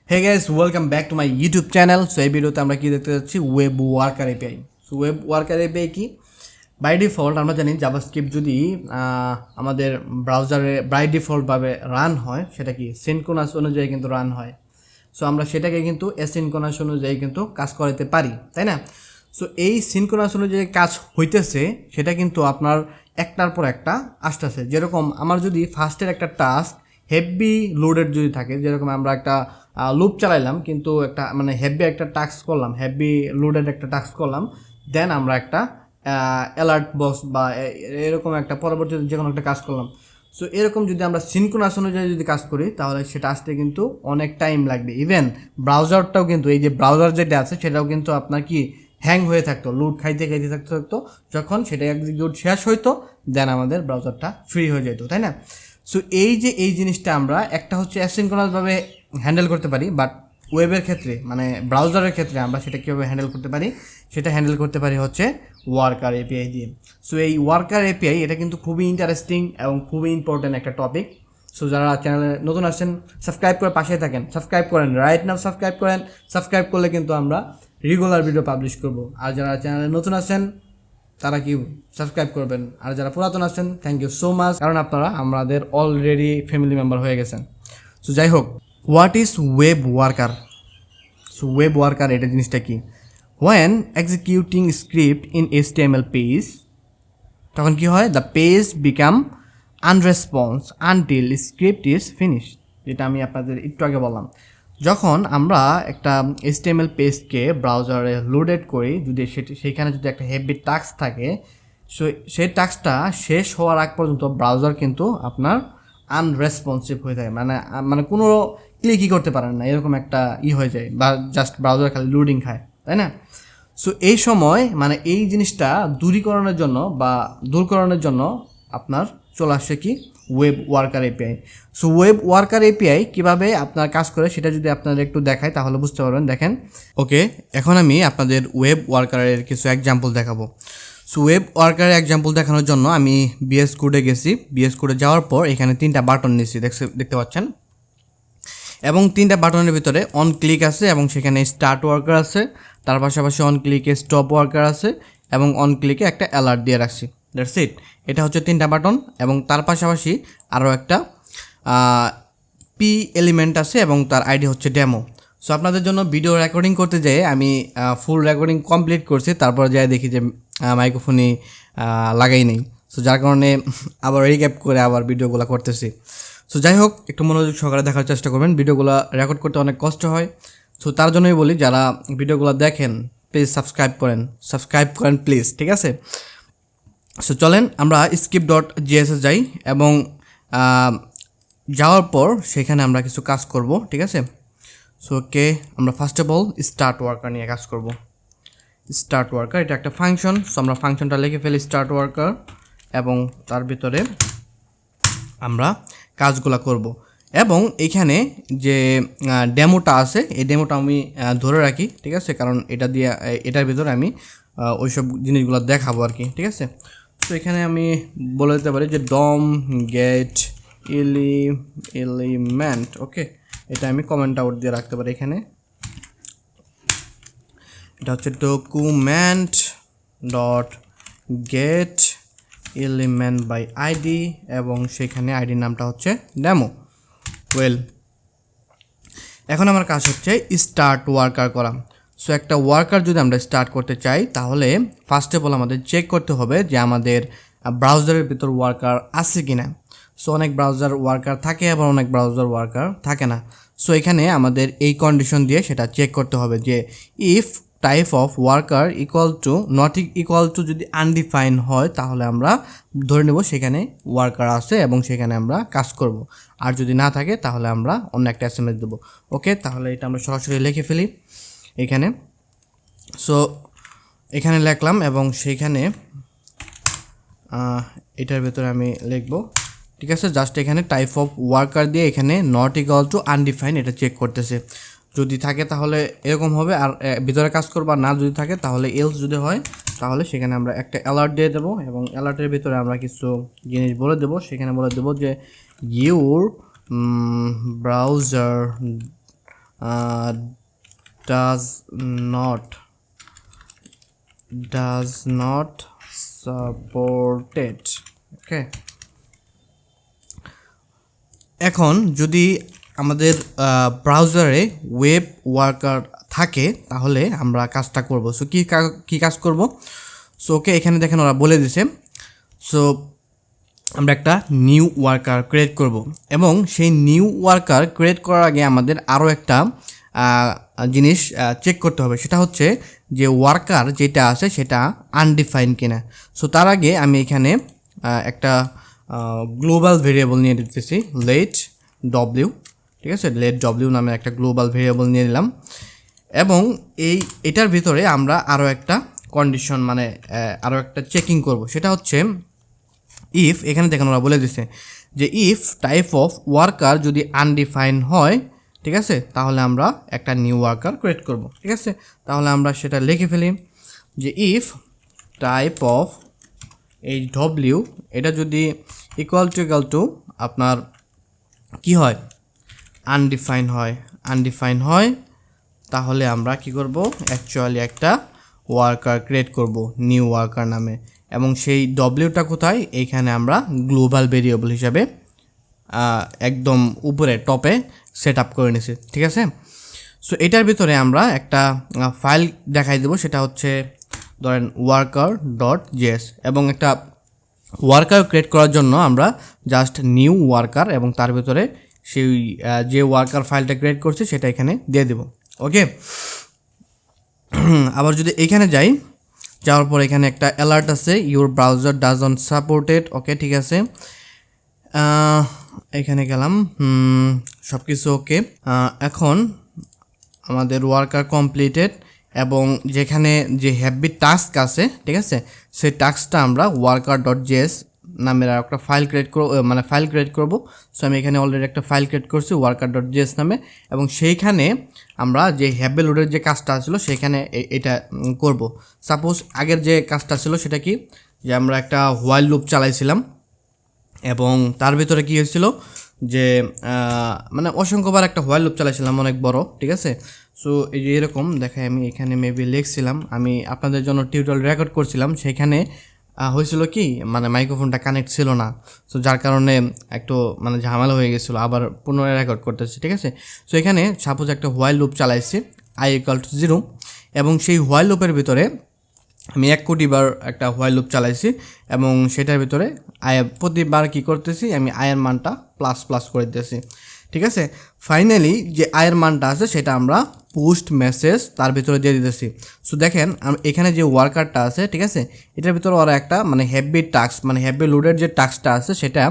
Hey guys, welcome back to my YouTube channel. So এই ভিডিওতে আমরা কি দেখতে যাচ্ছি web worker API. So web worker API কি? বাই ডিফল্ট আমরা জানি জাভাস্ক্রিপ্ট যদি আমাদের ব্রাউজারে বাই ডিফল্ট ভাবে রান হয় সেটা কি সিনক্রোনাস অনুযায়ী কিন্তু রান হয়। সো আমরা সেটাকে কিন্তু অ্যাসিনক্রোনাস অনুযায়ী কিন্তু কাজ করাতে পারি, তাই না? সো এই সিনক্রোনাস অনুযায়ী কাজ হইতেছে সেটা কিন্তু আপনার একটার পর একটা আসতেছে। যেরকম আমার যদি ফার্স্টের একটা টাস্ক হেভি লোডেড যদি থাকে, যেরকম আমরা একটা লুপ চালাইলাম কিন্তু একটা মানে হেভি একটা টাস্ক করলাম, হেভি লোডেড একটা টাস্ক করলাম, দেন আমরা একটা অ্যালার্ট বক্স বা এরকম একটা পরবর্তীতে যে কোনো একটা কাজ করলাম। সো এরকম যদি আমরা সিনক্রোনাস অনুযায়ী যদি কাজ করি তাহলে সেটা আসতে কিন্তু অনেক টাইম লাগবে। ইভেন ব্রাউজারটাও কিন্তু এই যে ব্রাউজার যেটা আছে সেটাও কিন্তু আপনার কি হ্যাং হয়ে থাকতো, লোড খাইতে থাকতো। যখন সেটা এক্সিকিউট শেষ হইতো দেন আমাদের ব্রাউজারটা ফ্রি হয়ে যেত, তাই না? সো এই জিনিসটা আমরা একটা হচ্ছে অ্যাসিনক্রোনাসভাবে হ্যান্ডেল করতে পারি, বাট ওয়েবের ক্ষেত্রে মানে ব্রাউজারের ক্ষেত্রে আমরা সেটা কীভাবে হ্যান্ডেল করতে পারি, সেটা হ্যান্ডেল করতে পারি হচ্ছে ওয়ার্কার এপিআই দিয়ে। সো এই ওয়ার্কার এপিআই এটা কিন্তু খুবই ইন্টারেস্টিং এবং খুবই ইম্পর্ট্যান্ট একটা টপিক। সো যারা চ্যানেলে নতুন আসছেন সাবস্ক্রাইব করে পাশে থাকেন, সাবস্ক্রাইব করেন, রাইট নাও সাবস্ক্রাইব করেন। সাবস্ক্রাইব করলে কিন্তু আমরা রেগুলার ভিডিও পাবলিশ করব। আর যারা চ্যানেলে নতুন আছেন তারা কি সাবস্ক্রাইব করবেন, আর যারা পুরাতন আছেন থ্যাংক ইউ সো মাচ, কারণ আপনারা আমাদের অলরেডি ফ্যামিলি মেম্বার হয়ে গেছেন। সো যাই হোক, what is web worker? So web worker এটা জিনিসটা কি? When executing script in HTML page, তখন কি হয়? The page become unresponse until script is finish, যেটা আমি আপনাদের একটু আগে বললাম। যখন আমরা একটা HTML পেজকে ব্রাউজারে লোডেড করি, যদি সেইখানে যদি একটা হেভি টাস্ক থাকে, সেই টাস্কটা শেষ হওয়ার আগ পর্যন্ত ব্রাউজার কিন্তু আপনার আনরেসপন্সিভ হয়ে থাকে, মানে কোনো ক্লিকই করতে পারেন না, এরকম একটা হয়ে যায়, বা জাস্ট ব্রাউজার খালি লোডিং খায়, তাই না? সো এই সময় মানে এই জিনিসটা দূরকরণের জন্য আপনার চলে আসছে কি web worker API. So web worker API কীভাবে আপনার কাজ করে সেটা যদি আপনারা একটু দেখায় তাহলে বুঝতে পারবেন। দেখেন, ওকে, এখন আমি আপনাদের ওয়েব ওয়ার্কারের কিছু এক্সাম্পল দেখাবো। সো ওয়েব ওয়ার্কারের এক্সাম্পল দেখানোর জন্য আমি বিএস কোডে গেছি। বিএস কোডে যাওয়ার পর এখানে 3টা বাটন নিয়েছি, দেখতে পাচ্ছেন, এবং 3টা বাটনের ভিতরে অন ক্লিক আছে এবং সেখানে স্টার্ট ওয়ার্কার আছে, তার পাশাপাশি অন ক্লিকে স্টপ ওয়ার্কার আছে এবং অন ক্লিকে একটা অ্যালার্ট দিয়ে রাখছি। That's it. এটা হচ্ছে 3টা বাটন, এবং তার পাশাপাশি আরও একটা পি এলিমেন্ট আছে এবং তার আইডি হচ্ছে ডেমো। সো আপনাদের জন্য ভিডিও রেকর্ডিং করতে যেয়ে আমি ফুল রেকর্ডিং কমপ্লিট করছি, তারপর যাই দেখি যে মাইক্রোফোনই লাগাই নেই। সো যার কারণে আবার রিক্যাপ করে আবার ভিডিওগুলো করতেছি। সো যাই হোক, একটু মনোযোগ সহকারে দেখার চেষ্টা করবেন, ভিডিওগুলো রেকর্ড করতে অনেক কষ্ট হয়। সো তার জন্যই বলি, যারা ভিডিওগুলো দেখেন প্লিজ সাবস্ক্রাইব করেন প্লিজ, ঠিক আছে? সো চলেন আমরা skip.js যাই, এবং যাওয়ার পর সেখানে আমরা কিছু কাজ করব, ঠিক আছে? সো ওকে, আমরা first of all start worker নিয়ে কাজ করব। স্টার্ট ওয়ার্কার এটা একটা ফাংশন। সো আমরা ফাংশনটা লিখে ফেলি স্টার্ট ওয়ার্কার, এবং তার ভিতরে আমরা কাজগুলো করব। এবং এইখানে যে ডেমোটা আছে এই ডেমোটা আমি ধরে রাখি, ঠিক আছে? কারণ এটার ভিতরে আমি ওইসব জিনিসগুলো দেখাবো আর কি, ঠিক আছে? তো এখানে আমি বলে দিতে পারি যে ডম গেট এলিমেন্ট, ওকে, এটা আমি কমেন্ট আউট দিয়ে রাখতে পারি। এখানে এটা হচ্ছে document dot get element by ID, এবং সেখানে আইডির নামটা হচ্ছে ডেমো। এখন আমার কাজ হচ্ছে স্টার্ট ওয়ার্কার করা। সো একটা ওয়ার্কার যদি আমরা স্টার্ট করতে চাই তাহলে ফার্স্ট অফ অল আমাদের চেক করতে হবে যে আমাদের ব্রাউজারের ভিতর ওয়ার্কার আছে কি না। সো অনেক ব্রাউজার ওয়ার্কার থাকে, আবার অনেক ব্রাউজার ওয়ার্কার থাকে না। সো এখানে আমাদের এই কন্ডিশন দিয়ে সেটা চেক করতে হবে যে if type of worker not equal to যদি আনডিফাইন হয় তাহলে আমরা ধরে নেব সেখানে ওয়ার্কার আছে এবং সেখানে আমরা কাজ করব। আর যদি না থাকে তাহলে আমরা অন্য একটা SMS দেবো। ওকে, তাহলে এটা আমরা সরাসরি লিখে ফেলি এখানে। সো এখানে লিখলাম, এবং সেইখানে এটার ভেতরে আমি লিখব, ঠিক আছে? জাস্ট এখানে টাইপ অফ ওয়ার্কার দিয়ে এখানে নট ইকুয়াল টু আনডিফাইন এটা চেক করতেছে। যদি থাকে তাহলে এরকম হবে, আর ভিতরে কাজ করবো, আর না যদি থাকে তাহলে এলস যদি হয় তাহলে সেখানে আমরা একটা অ্যালার্ট দিয়ে দেবো, এবং অ্যালার্টের ভিতরে আমরা কিছু জিনিস বলে দেবো। সেখানে বলে দেবো যে your browser does not supported. ওকে, এখন যদি আমাদের ব্রাউজারে ওয়েব ওয়ার্কার থাকে তাহলে আমরা কাজটা করব। সো কী কাজ করব? সো ওকে, এখানে দেখেন ওরা বলে দিছে। সো আমরা একটা নিউ ওয়ার্কার ক্রিয়েট করব এবং সেই নিউ ওয়ার্কার ক্রিয়েট করার আগে আমাদের আরও একটা জিনিস চেক করতে হবে, সেটা হচ্ছে যে ওয়ার্কার যেটা আছে সেটা আনডিফাইন কিনা। সো তার আগে আমি এখানে একটা গ্লোবাল ভেরিয়েবল নিয়ে দিতেছি, লেট ডব্লিউ। ঠিক আছে, লেট ডব্লিউ নামে একটা গ্লোবাল ভেরিয়েবল নিয়ে নিলাম এবং এটার ভিতরে আমরা আরও একটা কন্ডিশন মানে আরও একটা চেকিং করব, সেটা হচ্ছে ইফ, এখানে দেখেন ওরা বলে দিছে যে ইফ টাইপ অফ ওয়ার্কার যদি আনডিফাইন হয়, ঠিক আছে, তাহলে আমরা একটা নিউ ওয়ার্কার ক্রিয়েট করব। ঠিক আছে, তাহলে আমরা সেটা লিখে ফেলি যে ইফ টাইপ অফ এই ডব্লিউ এটা যদি ইকুয়াল টু আপনার কি হয়, আনডিফাইন হয়, তাহলে আমরা কি করব, অ্যাকচুয়ালি একটা ওয়ার্কার ক্রিয়েট করব নিউ ওয়ার্কার নামে এবং সেই ডব্লিউটা কোথায়, এইখানে আমরা গ্লোবাল ভেরিয়েবল হিসাবে একদম উপরে টপে সেট আপ করে নিছি। ঠিক আছে, সো এটার ভিতরে আমরা একটা ফাইল দেখাই দেবো, সেটা হচ্ছে ধরেন worker.js এবং একটা ওয়ার্কার ক্রিয়েট করার জন্য আমরা জাস্ট নিউ ওয়ার্কার এবং তার ভিতরে সেই যে ওয়ার্কার ফাইলটা ক্রিয়েট করছে সেটা এখানে দিয়ে দেব। ওকে, আবার যদি এখানে যাওয়ার পর এখানে একটা অ্যালার্ট আছে, ইউর ব্রাউজার ডাজন্ট সাপোর্টেড। ওকে, ঠিক আছে, এখানে গেলাম, সব কিছু ওকে। এখন আমাদের ওয়ার্কার কমপ্লিটেড এবং যেখানে যে হ্যাভি টাস্ক আছে, ঠিক আছে, সেই টাস্কটা আমরা worker.js নামের একটা ফাইল ক্রিয়েট করব। সো আমি এখানে অলরেডি একটা ফাইল ক্রিয়েট করছি worker.js নামে এবং সেইখানে আমরা যে হ্যাভি লোডের যে কাজটা ছিল সেখানে এটা করব। সাপোজ আগের যে কাজটা ছিল সেটা কি, যে আমরা একটা হোয়াইল লুপ চালাইছিলাম এবং তার ভিতরে কি হয়েছিল যে মানে অসংখ্যবার একটা হোয়াইল লুপ চালাইছিলাম অনেক বড়। ঠিক আছে, সো এই যে এরকম দেখায়, আমি এখানে মেবি লিখছিলাম, আমি আপনাদের জন্য টিউটোরিয়াল রেকর্ড করছিলাম, সেখানে হয়েছিল কি মানে মাইক্রোফোনটা কানেক্ট ছিল না, সো যার কারণে একটু মানে ঝামেলা হয়ে গেছিলো, আবার পুনরায় রেকর্ড করতেছি। ঠিক আছে, সো এখানে সাপোজ একটা হোয়াইল লুপ চালাইছি i=0 এবং সেই হোয়াইল লুপের ভিতরে আমি 1 কোটি বার একটা হোয়াইল লুপ চালাইছি এবং সেটার ভিতরে প্রতিবার কি করতেছি, আমি আয়ের মানটা প্লাস করে দিতেছি। ঠিক আছে, ফাইনালি যে আয়ের মানটা আছে সেটা আমরা পোস্ট মেসেজ তার ভিতরে দিয়ে দিতেছি। সো দেখেন এখানে যে ওয়ার্কারটা আছে, ঠিক আছে, এটার ভিতরে ওরা একটা মানে হ্যাভি টাস্ক মানে হ্যাভি লোডের যে টাস্কটা আছে সেটা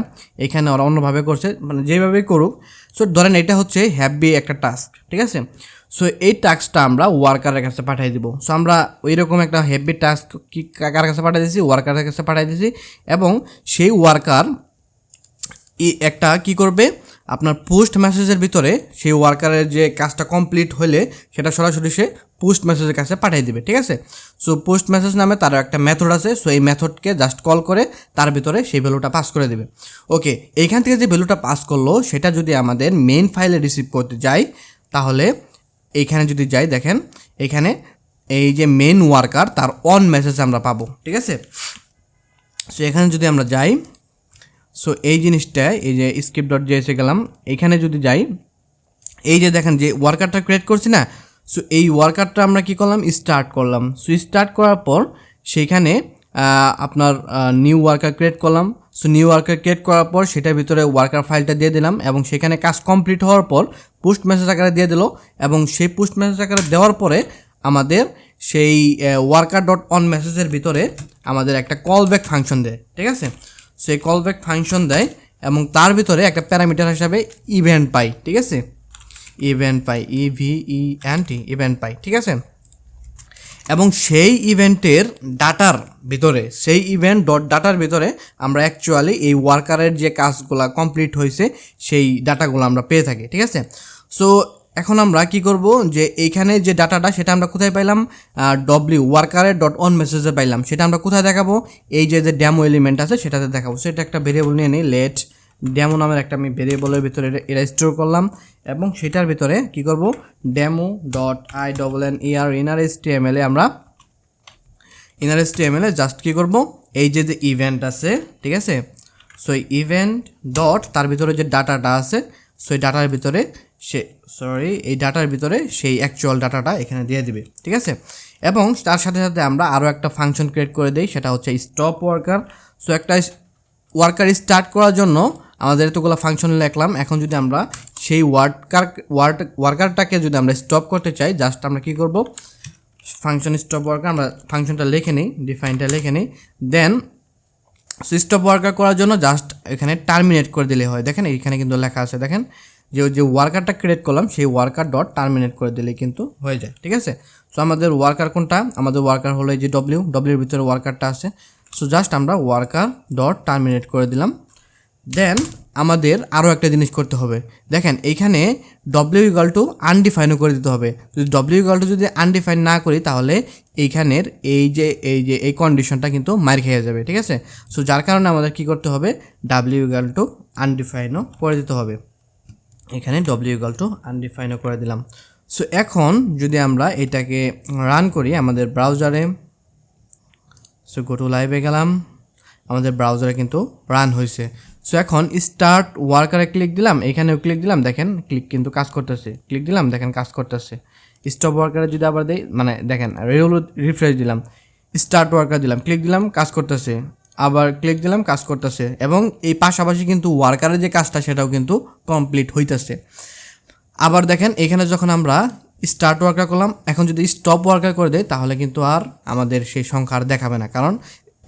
এখানে ওরা অন্যভাবে করছে, মানে যেভাবেই করুক। সো ধরেন এটা হচ্ছে হ্যাভি একটা টাস্ক। ঠিক আছে, সো এই টাস্কটা আমরা ওয়ার্কারের কাছে পাঠিয়ে দিব। সো আমরা ওইরকম একটা হেভি টাস্ক কি কার কাছে পাঠিয়ে দিয়েছি, ওয়ার্কারের কাছে পাঠিয়ে দিয়েছি এবং সেই ওয়ার্কার একটা কি করবে, আপনার পোস্ট মেসেজের ভিতরে সেই ওয়ার্কারের যে কাজটা কমপ্লিট হলে সেটা সরাসরি সে পোস্ট মেসেজের কাছে পাঠিয়ে দিবে। ঠিক আছে, সো পোস্ট মেসেজ নামে তার একটা মেথড আছে, সো এই মেথডকে জাস্ট কল করে তার ভিতরে সেই ভ্যালুটা পাস করে দেবে। ওকে, এইখান থেকে যে ভ্যালুটা পাস করলো সেটা যদি আমাদের মেইন ফাইলে রিসিভ করতে যাই, তাহলে এইখানে যদি যাই দেখেন এখানে এই যে মেন ওয়ার্কার তার অন মেসেজ আমরা পাবো। ঠিক আছে, সো এখানে যদি আমরা যাই, সো এই জিনিসটা এই যে script.js এ গেলাম, এখানে যদি যাই, এই যে দেখেন যে ওয়ার্কারটা ক্রিয়েট করছি না, সো এই ওয়ার্কারটা আমরা কি করলাম, স্টার্ট করলাম। সো স্টার্ট করার পর সেইখানে আপনার নিউ ওয়ার্কার ক্রিয়েট করলাম। সো নিউ ওয়ার্কার ক্রিয়েট করার পর সেটার ভিতরে ওয়ার্কার ফাইলটা দিয়ে দিলাম এবং সেখানে কাজ কমপ্লিট হওয়ার পর পোস্ট মেসেজ আকারে দিয়ে দিল এবং সেই পোস্ট মেসেজ আকারে দেওয়ার পরে আমাদের সেই worker.on মেসেজের ভিতরে আমাদের একটা কল ব্যাক ফাংশন দেয়। ঠিক আছে, সেই কল ব্যাক ফাংশন দেয় এবং তার ভিতরে একটা প্যারামিটার হিসাবে ইভেন্ট পাই। ঠিক আছে, ইভেন্ট পাই, ইভেন্ট পাই। ঠিক আছে, এবং সেই ইভেন্টের ডাটার ভিতরে সেই ডাটার ভিতরে আমরা অ্যাকচুয়ালি এই ওয়ার্কারের যে কাজগুলো কমপ্লিট হয়েছে সেই ডাটাগুলো আমরা পেয়ে থাকি। ঠিক আছে, সো এখন আমরা কি করব, যে এইখানে যে ডাটাটা সেটা আমরা কোথায় পাইলাম, worker.on মেসেজে পাইলাম, সেটা আমরা কোথায় দেখাবো, এই যে ডেমো এলিমেন্ট আছে সেটাতে দেখাবো। সেটা একটা ভেরিয়েবল নিয়ে নিই, লেট ডেমো নামের একটা আমি ভেরিয়েবলের ভিতরে এটা স্টোর করলাম এবং সেটার ভিতরে কি করব demo dot I double N E R inner HTML আমরা ইনার HTML জাস্ট কি করব এই যে ইভেন্ট আছে, ঠিক আছে। সো ইভেন্ট ডট তার ভিতরে যে ডাটাটা আছে, সো এই ডাটার ভিতরে এই ডাটার ভিতরে সেই অ্যাকচুয়াল ডাটাটা এখানে দিয়ে দিবে, ঠিক আছে। এবং তার সাথে সাথে আমরা আরও একটা ফাংশন ক্রিয়েট করে দিই, সেটা হচ্ছে স্টপ ওয়ার্কার। সো একটা ওয়ার্কার স্টার্ট করার জন্য আমাদের এতগুলো ফাংশন লিখলাম। এখন যদি আমরা সেই ওয়ার্কারটাকে যদি আমরা স্টপ করতে চাই, জাস্ট আমরা কি করব ফাংশন স্টপ ওয়ার্কার, আমরা ফাংশনটা লিখে নিই, ডিফাইনটা লিখে নিই। দেন স্টপ ওয়ার্কার করার জন্য জাস্ট এখানে টার্মিনেট করে দিলে হয়। দেখেন এখানে কিন্তু লেখা আছে, দেখেন যে ওয়ার্কারটা ক্রিয়েট করলাম সেই ওয়ার্কার ডট টার্মিনেট করে দিলে কিন্তু হয়ে যায়, ঠিক আছে। সো আমাদের ওয়ার্কার কোনটা, আমাদের ওয়ার্কার হলো এই যে ডব্লিউর ভিতরে ওয়ার্কারটা আছে। সো জাস্ট আমরা ওয়ার্কার ডট টার্মিনেট করে দিলাম। দেন আমাদের আরও একটা জিনিস করতে হবে, দেখেন এইখানে ডব্লিউ ইকুয়াল টু আনডিফাইনও করে দিতে হবে। যদি ডব্লিউ ইকুয়াল টু যদি আনডিফাইন না করি তাহলে এইখানের এই কন্ডিশনটা কিন্তু মার খেয়ে যাবে, ঠিক আছে। সো যার কারণে আমাদের কি করতে হবে, ডাব্লিউ ইকুয়াল টু আনডিফাইনও করে দিতে হবে। এখানে ডব্লিউ ইকুয়াল টু আনডিফাইনও করে দিলাম। সো এখন যদি আমরা এটাকে রান করি আমাদের ব্রাউজারে, সো গো টু লাইভে গেলাম, আমাদের ব্রাউজারে কিন্তু রান হয়েছে। সো এখন স্টার্ট ওয়ার্কারে ক্লিক দিলাম, এখানেও ক্লিক দিলাম, দেখেন ক্লিক কিন্তু কাজ করতেছে, ক্লিক দিলাম দেখেন কাজ করতেছে। স্টপ ওয়ার্কারে যদি আবার দেই, মানে দেখেন রিফ্রেশ দিলাম, স্টার্ট ওয়ার্কার দিলাম, ক্লিক দিলাম কাজ করতেছে, আবার ক্লিক দিলাম কাজ করতেছে। এবং এই পাশাপাশি কিন্তু ওয়ার্কারের যে কাজটা সেটাও কিন্তু কমপ্লিট হইতেছে। আবার দেখেন এখানে যখন আমরা স্টার্ট ওয়ার্কার করলাম, এখন যদি স্টপ ওয়ার্কার করে দেয় তাহলে কিন্তু আর আমাদের সেই সংখ্যা আর দেখাবে না, কারণ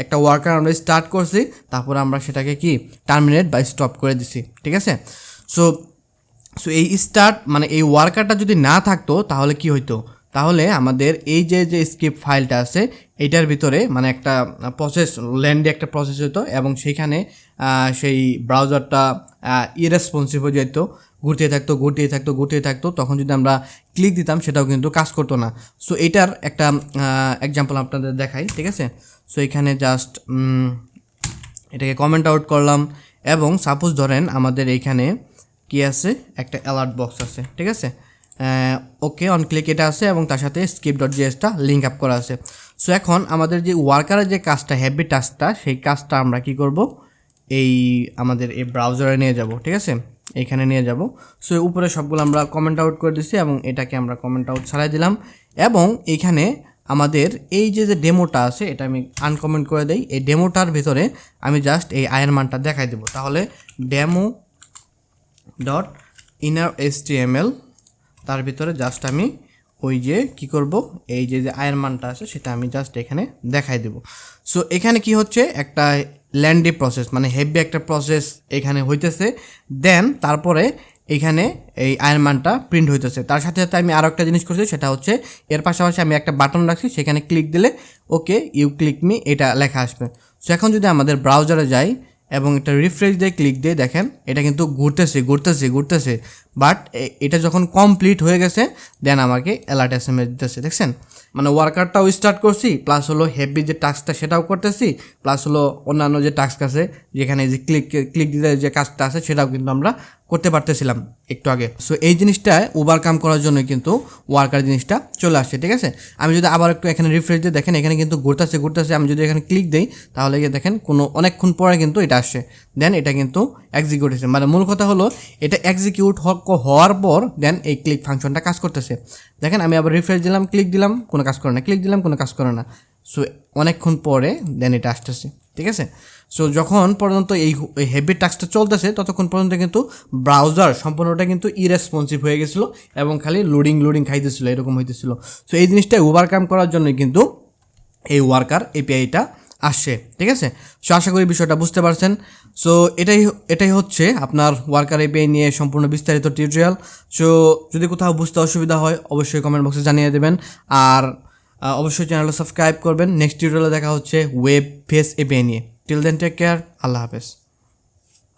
একটা ওয়ার্কার আমরা স্টার্ট করছি, তারপর আমরা সেটাকে কি টার্মিনেট বা স্টপ করে দিছি, ঠিক আছে। সো এই স্টার্ট মানে এই ওয়ার্কারটা যদি না থাকতো তাহলে কি হইতো, তাহলে আমাদের এই যে স্ক্রিপ্ট ফাইলটা আছে এইটার ভিতরে মানে একটা প্রসেস ল্যান্ডে একটা প্রসেস হতো এবং সেইখানে সেই ব্রাউজারটা ইরেসপন্সিভ হয়ে যেত, ঘুরতে থাকতো। তখন যদি আমরা ক্লিক দিতাম সেটাও কিন্তু কাজ করতো না। সো এইটার একটা এক্সাম্পল আপনাদের দেখাই, ঠিক আছে। সো এখানে জাস্ট এটাকে কমেন্ট আউট করলাম এবং সাপোজ ধরেন আমাদের এইখানে কি আছে, একটা অ্যালার্ট বক্স আছে, ঠিক আছে। ওকে অন ক্লিক এটা আছে এবং তার সাথে script.jsটা লিঙ্ক আপ করা আছে। সো এখন আমাদের যে ওয়ার্কারের যে কাজটা হেভি টাস্কটা, সেই কাজটা আমরা কি করব, এই আমাদের এই ব্রাউজারে নিয়ে যাব, ঠিক আছে, এইখানে নিয়ে যাব। সো উপরে সবগুলো আমরা কমেন্ট আউট করে দিচ্ছি এবং এটাকে আমরা কমেন্ট আউট ছাড়াই দিলাম। এবং এইখানে আমাদের এই যে ডেমোটা আছে এটা আমি আনকমেন্ট করে দেই। এই ডেমোটার ভিতরে আমি জাস্ট এই আয়ের মানটা দেখাই দেবো। তাহলে ডেমো ডট ইনার HTML তার ভিতরে জাস্ট আমি ওই যে কি করব, এই যে আয়ের মানটা আছে সেটা আমি জাস্ট এখানে দেখাই দেব। সো এখানে কি হচ্ছে, একটা ল্যান্ডি প্রসেস মানে হেভি একটা প্রসেস এখানে হইতেছে। দেন তারপরে এখানে এই আয়ের মানটা প্রিন্ট হইতেছে। তার সাথে সাথে আমি আরও একটা জিনিস করছি, সেটা হচ্ছে এর পাশাপাশি আমি একটা বাটন রাখছি, সেখানে ক্লিক দিলে ওকে ইউ ক্লিক মি এটা লেখা আসবে। সো এখন যদি আমাদের ব্রাউজারে যাই এবং এটা রিফ্রেশ দিয়ে ক্লিক দিয়ে দেখেন এটা কিন্তু ঘুরতেছে, বাট এটা যখন কমপ্লিট হয়ে গেছে দেন আমাকে অ্যালার্ট SMS দিতেছে, দেখছেন। মানে ওয়ার্কারটাও স্টার্ট করছি, প্লাস হলো হেভি যে টাস্কটা সেটাও করতেছি, প্লাস হলো অন্যান্য যে টাস্ক আছে যেখানে যে ক্লিক দিতে যে কাজটা আছে সেটাও কিন্তু আমরা করতে পারতেছিলাম একটু আগে। সো এই জিনিসটা ওভারকাম করার জন্য কিন্তু ওয়ার্কার জিনিসটা চলে আসছে, ঠিক আছে। আমি যদি আবার একটু এখানে রিফ্রেশ দিয়ে দেখেন এখানে কিন্তু ঘুরতেছে, আমি যদি এখানে ক্লিক দিই তাহলে দেখেন অনেকক্ষণ পরে কিন্তু এটা আসছে, দেন এটা কিন্তু এক্সিকিউট হয়েছে। মানে মূল কথা হলো এটা এক্সিকিউট হওয়ার পর দেন এই ক্লিক ফাংশনটা কাজ করতেছে। দেখেন আমি আবার রিফ্রেশ দিলাম, ক্লিক দিলাম, কোনো কাজ করে না, ক্লিক দিলাম, কোনো কাজ করে না। সো অনেকক্ষণ পরে দেন এটা আসতেছে, ঠিক আছে। সো যখন পর্যন্ত এই হেভি টাস্কটা চলতেছে ততক্ষণ পর্যন্ত কিন্তু ব্রাউজার সম্পূর্ণটা কিন্তু ইরেসপন্সিভ হয়ে গেছিলো এবং খালি লোডিং খাইতেছিল, এরকম হইতেছিল। সো এই জিনিসটা ওভারকাম করার জন্য কিন্তু এই ওয়ার্কার APIটা আসছে, ঠিক আছে। সো আশা করি বিষয়টা বুঝতে পারছেন। সো এটাই হচ্ছে আপনার ওয়ার্কার API নিয়ে সম্পূর্ণ বিস্তারিত টিউটোরিয়াল। সো যদি কোথাও বুঝতে অসুবিধা হয় অবশ্যই কমেন্ট বক্সে জানিয়ে দেবেন, আর অবশ্যই চ্যানেলটা সাবস্ক্রাইব করবেন। নেক্সট টিউটোরিয়ালে দেখা হচ্ছে ওয়েব ফেস API নিয়ে। টিল দেন টেক কেয়ার, আল্লাহ হাফেজ।